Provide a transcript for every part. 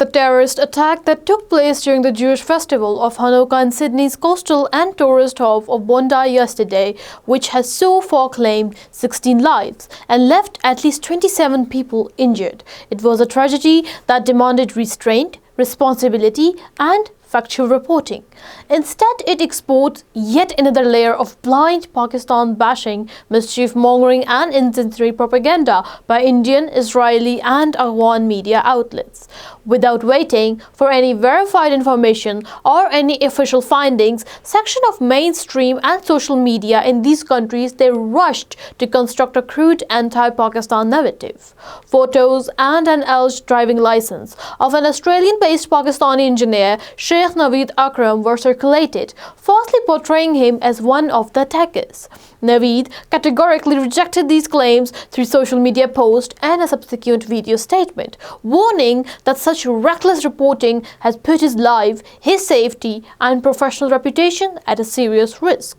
the terrorist attack that took place during the Jewish festival of Hanukkah in Sydney's coastal and tourist hub of Bondi yesterday, which has so far claimed 16 lives and left at least 27 people injured. It was a tragedy that demanded restraint, responsibility, and factual reporting. Instead, it exports yet another layer of blind Pakistan bashing, mischief mongering, and incendiary propaganda by Indian, Israeli, and Afghan media outlets. Without waiting for any verified information or any official findings, section of mainstream and social media in these countries they rushed to construct a crude anti-Pakistan narrative. Photos and an alleged driving license of an Australian-based Pakistani engineer, Sheikh Naveed Akram, were circulated, falsely portraying him as one of the attackers. Naveed categorically rejected these claims through social media post and a subsequent video statement, warning that such reckless reporting has put his life, his safety, and professional reputation at a serious risk.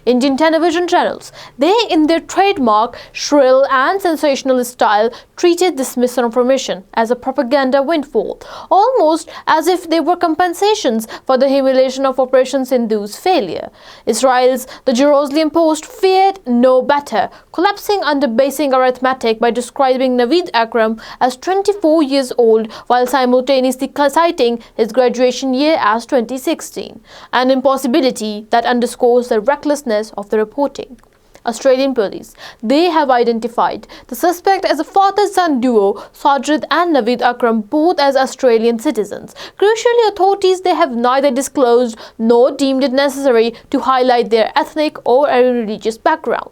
Indian television channels, they in their trademark shrill and sensationalist style treated this misinformation as a propaganda windfall, almost as if they were compensations for the humiliation of Operation Sindhu's failure. Israel's The Jerusalem Post fared no better, collapsing under basing arithmetic by describing Naveed Akram as 24 years old while simultaneously citing his graduation year as 2016, an impossibility that underscores the recklessness of the reporting. Australian police, they have identified the suspect as a father-son duo, Sajid and Naveed Akram, both as Australian citizens. Crucially, authorities, they have neither disclosed nor deemed it necessary to highlight their ethnic or religious background.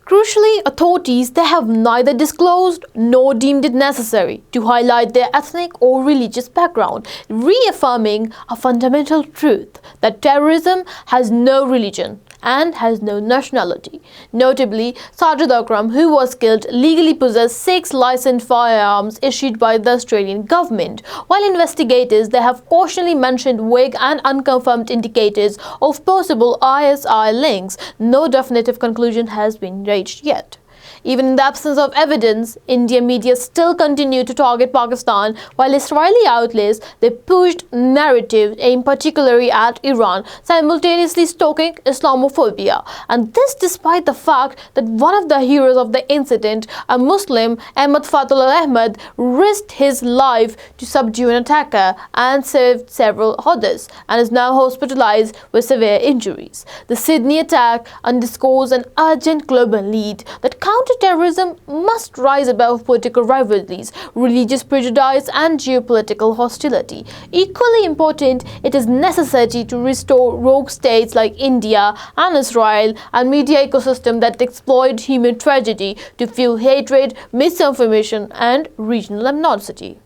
Crucially, authorities, they have neither disclosed nor deemed it necessary to highlight their ethnic or religious background, reaffirming a fundamental truth that terrorism has no religion and has no nationality. Notably, Sajid Akram, who was killed, legally possessed 6 licensed firearms issued by the Australian government, while investigators they have cautionally mentioned vague and unconfirmed indicators of possible ISI links. No definitive conclusion has been reached yet. Even in the absence of evidence, Indian media still continue to target Pakistan, while Israeli outlets they pushed narrative aimed particularly at Iran, simultaneously stoking Islamophobia. And this despite the fact that one of the heroes of the incident, a Muslim, Ahmad Fatullah Ahmad, risked his life to subdue an attacker and saved several others, and is now hospitalized with severe injuries. The Sydney attack underscores an urgent global need that counter-terrorism must rise above political rivalries, religious prejudice, and geopolitical hostility. Equally important, it is necessary to restore rogue states like India and Israel and media ecosystem that exploit human tragedy to fuel hatred, misinformation, and regional animosity.